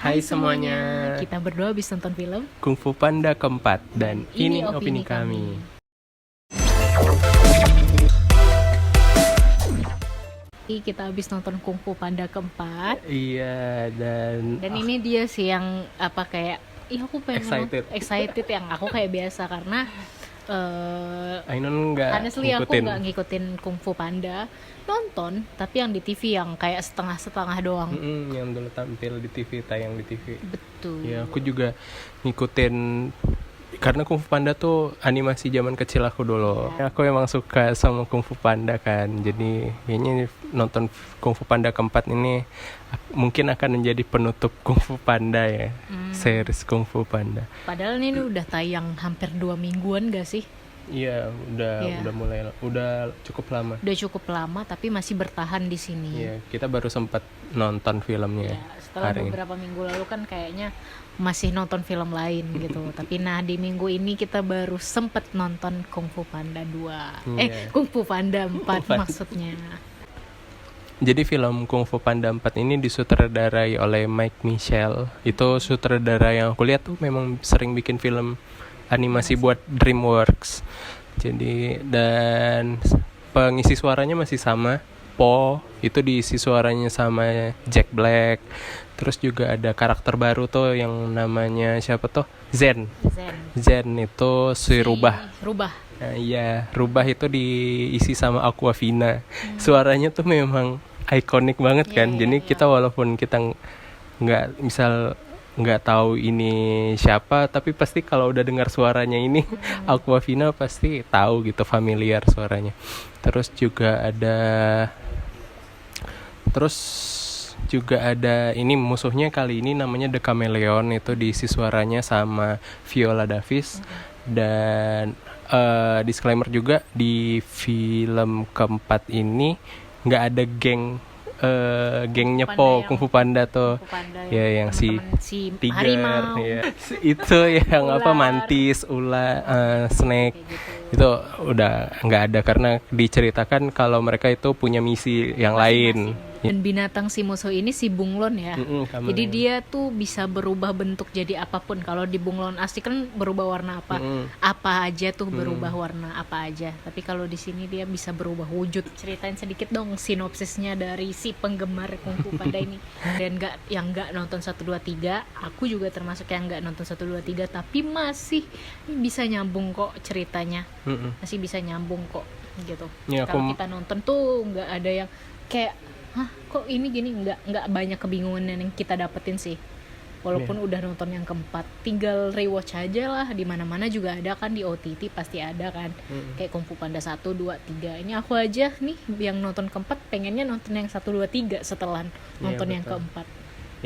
Hai semuanya, kita berdua habis nonton film Kung Fu Panda keempat dan ini opini kami. Kita habis nonton Kung Fu Panda keempat. Iya, dan ini dia sih yang kayak aku pengen excited yang aku kayak biasa karena Ainun nggak honestly aku nggak ngikutin Kung Fu Panda, nonton tapi yang di TV yang kayak setengah-setengah doang. Yang dulu tampil di TV, tayang di TV. Betul. Ya, aku juga ngikutin karena Kung Fu Panda tuh animasi zaman kecil aku dulu. Ya. Aku emang suka sama Kung Fu Panda kan. Jadi kayaknya nonton Kung Fu Panda keempat ini mungkin akan menjadi penutup Kung Fu Panda ya. Series Kung Fu Panda. Padahal ini udah tayang hampir 2 mingguan gak sih? Iya, udah cukup lama. Udah cukup lama tapi masih bertahan di sini. Iya, kita baru sempat nonton filmnya. Ya, setelah beberapa minggu lalu kan kayaknya masih nonton film lain gitu. Tapi di minggu ini kita baru sempet nonton Kung Fu Panda 2. Kung Fu Panda 4 maksudnya. Jadi film Kung Fu Panda 4 ini disutradarai oleh Mike Nichol. Itu sutradara yang aku lihat tuh memang sering bikin film animasi buat DreamWorks. Jadi dan pengisi suaranya masih sama. Po itu diisi suaranya sama Jack Black. Terus juga ada karakter baru tuh yang namanya siapa tuh? Zen itu si Rubah. Nah, iya, Rubah itu diisi sama Aquafina. Suaranya tuh memang ikonik banget kan. Jadi kita walaupun kita nggak tahu ini siapa, tapi pasti kalau udah dengar suaranya ini Aquafina pasti tahu gitu, familiar suaranya. Terus juga ada ini musuhnya kali ini namanya The Chameleon, itu diisi suaranya sama Viola Davis. Dan disclaimer juga, di film keempat ini nggak ada gengnya Kung Fu Panda tuh. Ya yang si Tiger ya. Itu yang Mantis, Ula, Snake gitu. Itu udah nggak ada karena diceritakan kalau mereka itu punya misi yang lain. Dan binatang si musuh ini si bunglon ya. Jadi dia tuh bisa berubah bentuk jadi apapun. Kalau di bunglon asli kan berubah warna apa aja tuh, berubah warna apa aja. Tapi kalau di sini dia bisa berubah wujud. Ceritain sedikit dong sinopsisnya dari si penggemar Kung Fu Panda ini. Dan nggak nonton 1 2 3. Aku juga termasuk yang nggak nonton 1 2 3, tapi masih bisa nyambung kok ceritanya. Masih bisa nyambung kok gitu. Ya, kalau kita nonton tuh nggak ada yang kayak kok ini gini, nggak banyak kebingungan yang kita dapetin sih. Walaupun udah nonton yang keempat, tinggal rewatch aja lah. Di mana-mana juga ada kan, di OTT pasti ada kan. Kayak Kung Fu Panda 1 2 3. Ini aku aja nih yang nonton keempat pengennya nonton yang 1 2 3 setelah nonton yang keempat.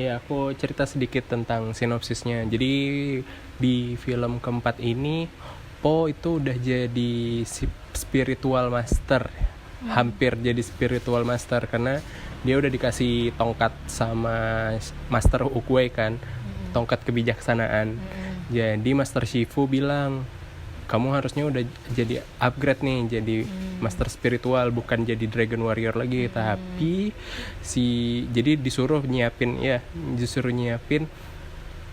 Ya, aku cerita sedikit tentang sinopsisnya. Jadi di film keempat ini Po itu udah jadi spiritual master. Hampir jadi spiritual master karena dia udah dikasih tongkat sama Master Oogway kan, tongkat kebijaksanaan. Jadi Master Shifu bilang, kamu harusnya udah jadi upgrade nih, jadi master spiritual, bukan jadi Dragon Warrior lagi. Tapi jadi disuruh nyiapin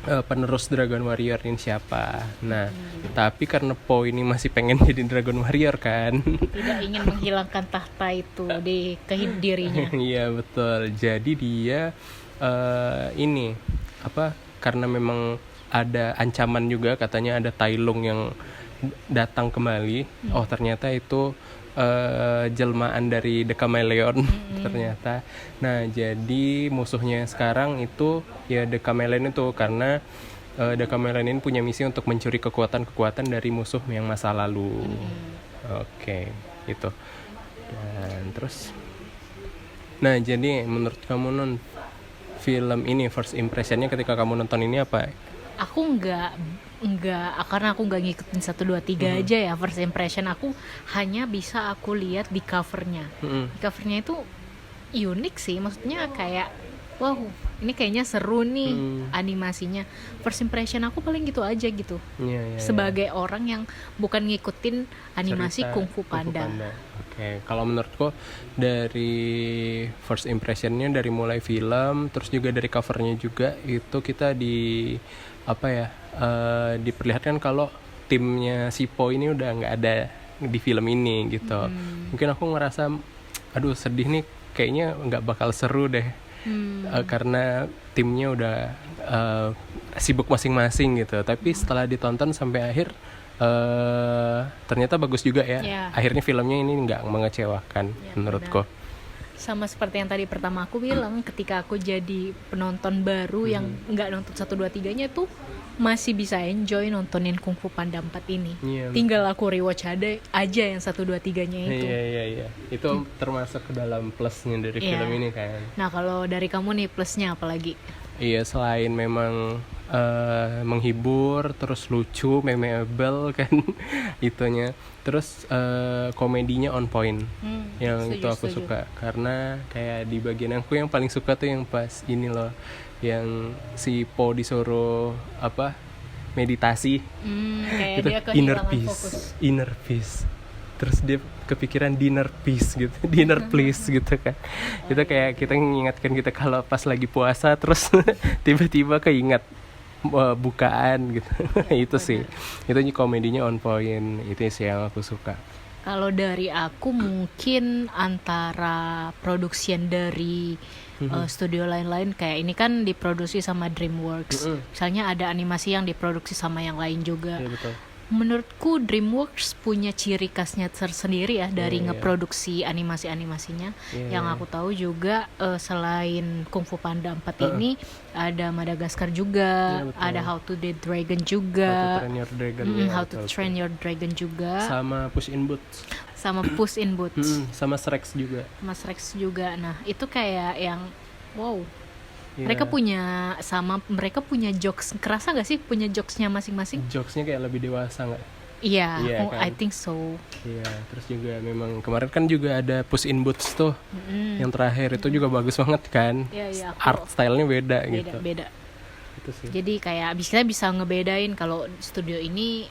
penerus Dragon Warrior ini siapa. Nah, tapi karena Po ini masih pengen jadi Dragon Warrior kan, tidak ingin menghilangkan tahta itu di dirinya. Iya betul. Jadi dia karena memang ada ancaman juga, katanya ada Tai Lung yang datang kembali. Oh ternyata itu jelmaan dari The Chameleon ternyata. Nah, jadi musuhnya sekarang itu ya The Chameleon itu, karena The Chameleon ini punya misi untuk mencuri kekuatan dari musuh yang masa lalu. Oke, itu. Dan terus, nah jadi menurut kamu film ini first impressionnya ketika kamu nonton ini apa? Aku enggak, karena aku nggak ngikutin 1 2 3 aja ya. First impression aku hanya bisa aku lihat di covernya. Di covernya itu unik sih, maksudnya kayak wow ini kayaknya seru nih animasinya. First impression aku paling gitu aja gitu. Sebagai orang yang bukan ngikutin animasi cerita Kung Fu Panda. Oke, kalau menurutku dari first impressionnya, dari mulai film, terus juga dari covernya juga, itu kita diperlihatkan kalau timnya si Po ini udah nggak ada di film ini gitu. Mungkin aku ngerasa, aduh sedih nih, kayaknya nggak bakal seru deh. Karena timnya udah sibuk masing-masing gitu. Tapi setelah ditonton sampai akhir, ternyata bagus juga ya. Akhirnya filmnya ini nggak mengecewakan menurutku. Sama seperti yang tadi pertama aku bilang, ketika aku jadi penonton baru yang nggak nonton 1, 2, 3-nya tuh masih bisa enjoy nontonin Kung Fu Panda 4 ini. Tinggal aku rewatch aja yang 1, 2, 3-nya itu. Iya. Itu termasuk ke dalam plusnya dari film ini kan. Nah kalau dari kamu nih plusnya apa lagi? Iya, selain memang menghibur, terus lucu, memorable kan itunya. Terus komedinya on point. Yang itu aku suka. Karena kayak di bagian aku yang paling suka tuh yang pas ini loh, yang si Po disuruh meditasi. Kayak itu dia kehilangan inner peace. Terus dia kepikiran dinner peace gitu, dinner please gitu kan. Itu kayak kita mengingatkan kita kalau pas lagi puasa terus tiba-tiba keingat bukaan gitu. Itu sih, itu komedinya on point. Itu sih yang aku suka. Kalau dari aku mungkin antara production dari studio lain-lain, kayak ini kan diproduksi sama DreamWorks. Misalnya ada animasi yang diproduksi sama yang lain juga. Betul. Menurutku DreamWorks punya ciri khasnya tersendiri ya dari ngeproduksi animasi-animasinya. Yang aku tahu juga selain Kung Fu Panda 4 ini ada Madagascar juga, ada How to Train Your Dragon juga, How to Train Your Dragon juga, sama Puss in Boots, sama Shrek juga. Nah itu kayak yang wow. Mereka punya jokes, kerasa gak sih punya jokesnya masing-masing? Jokesnya kayak lebih dewasa gak? Iya, kan? I think so. Iya, terus juga memang kemarin kan juga ada Puss in Boots tuh, yang terakhir itu juga bagus banget kan. Art stylenya beda gitu. Beda. Itu sih. Jadi kayak bisa ngebedain kalau studio ini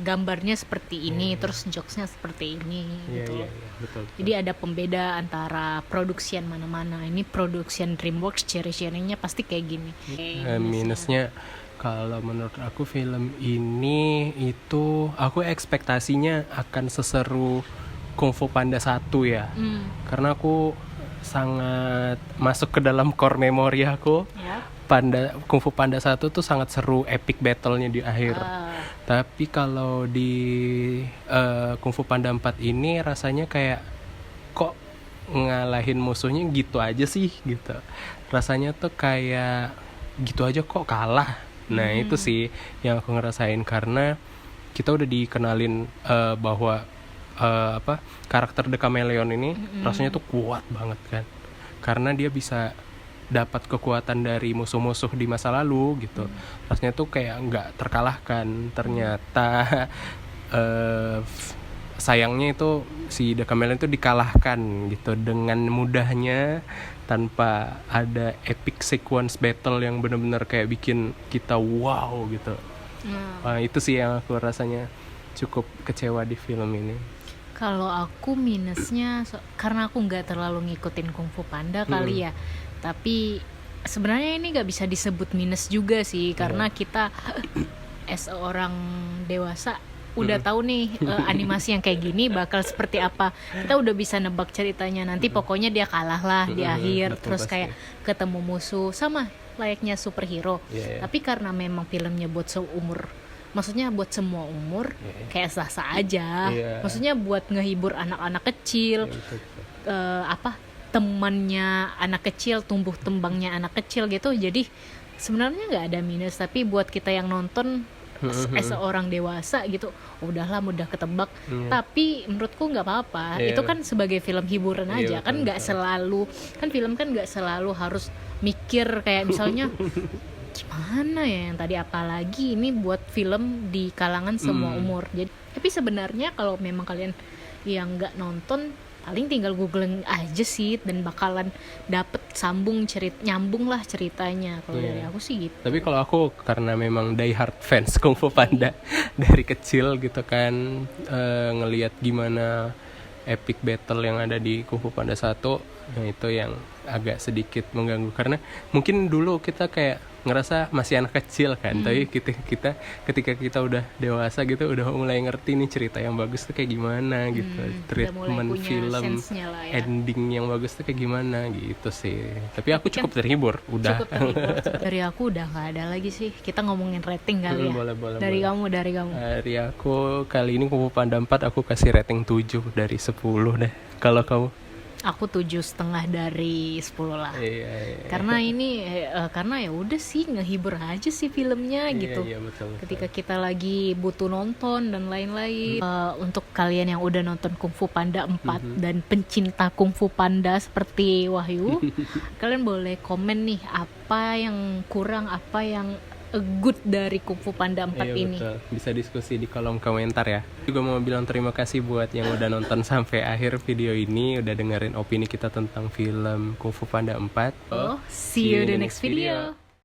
gambarnya seperti ini, terus jokesnya seperti ini gitu. Iya, betul. Jadi ada pembeda antara produksian mana-mana. Ini produksian DreamWorks, ciri-cirinya pasti kayak gini. Minusnya kalau menurut aku film ini itu aku ekspektasinya akan seseru Kung Fu Panda 1 ya. Karena aku sangat masuk ke dalam core memori aku. Kung Fu Panda 1 tuh sangat seru, epic battle-nya di akhir. Tapi kalau di Kung Fu Panda 4 ini rasanya kayak kok ngalahin musuhnya gitu aja sih gitu. Rasanya tuh kayak gitu aja kok kalah. Nah itu sih yang aku ngerasain, karena kita udah dikenalin bahwa karakter The Chameleon ini rasanya tuh kuat banget kan. Karena dia bisa dapat kekuatan dari musuh-musuh di masa lalu gitu. Rasanya tuh kayak nggak terkalahkan. Ternyata sayangnya itu si The Chameleon itu dikalahkan gitu dengan mudahnya, tanpa ada epic sequence battle yang benar-benar kayak bikin kita wow gitu. Itu sih yang aku rasanya cukup kecewa di film ini. Kalau aku minusnya karena aku nggak terlalu ngikutin Kung Fu Panda kali ya. Tapi sebenarnya ini nggak bisa disebut minus juga sih, karena kita as orang dewasa udah tahu nih animasi yang kayak gini bakal seperti apa. Kita udah bisa nebak ceritanya, nanti pokoknya dia kalah lah di akhir, terus kayak ketemu musuh sama layaknya superhero. Tapi karena memang filmnya buat maksudnya buat semua umur, kayak sah-sah aja. Maksudnya buat ngehibur anak-anak kecil, temannya anak kecil, tumbuh tembangnya anak kecil gitu. Jadi sebenarnya nggak ada minus, tapi buat kita yang nonton as seorang dewasa gitu, udahlah mudah ketebak. Tapi menurutku nggak apa-apa. Itu kan sebagai film hiburan aja. Kan nggak selalu, kan film kan nggak selalu harus mikir kayak misalnya gimana ya yang tadi, apalagi ini buat film di kalangan semua umur. Jadi tapi sebenarnya kalau memang kalian yang nggak nonton paling tinggal googling aja sih dan bakalan dapet nyambung lah ceritanya. Kalau dari aku sih gitu. Tapi kalau aku karena memang die hard fans Kung Fu Panda dari kecil gitu kan, ngelihat gimana epic battle yang ada di Kung Fu Panda 1, nah itu yang agak sedikit mengganggu karena mungkin dulu kita kayak ngerasa masih anak kecil kan, tapi kita ketika kita udah dewasa gitu udah mulai ngerti nih cerita yang bagus tuh kayak gimana gitu, treatment film ya. Ending yang bagus tuh kayak gimana gitu sih. Tapi aku cukup terhibur udah. Cukup terhibur. Dari aku udah nggak ada lagi sih, kita ngomongin rating kali ya. Boleh. Dari kamu Dari aku kali ini Kung Fu Panda 4 aku kasih rating 7 dari 10 deh. Kalau kamu? Aku 7,5 dari 10 lah. Iya. Karena ini karena ya udah sih ngehibur aja sih filmnya gitu. Iya, betul. Ketika kita lagi butuh nonton dan lain-lain. Untuk kalian yang udah nonton Kung Fu Panda 4 dan pencinta Kung Fu Panda seperti Wahyu, kalian boleh komen nih apa yang kurang, apa yang good dari Kung Fu Panda 4 ini. Betul. Bisa diskusi di kolom komentar ya. Juga mau bilang terima kasih buat yang udah nonton sampai akhir video ini, udah dengerin opini kita tentang film Kung Fu Panda 4. See you the next video.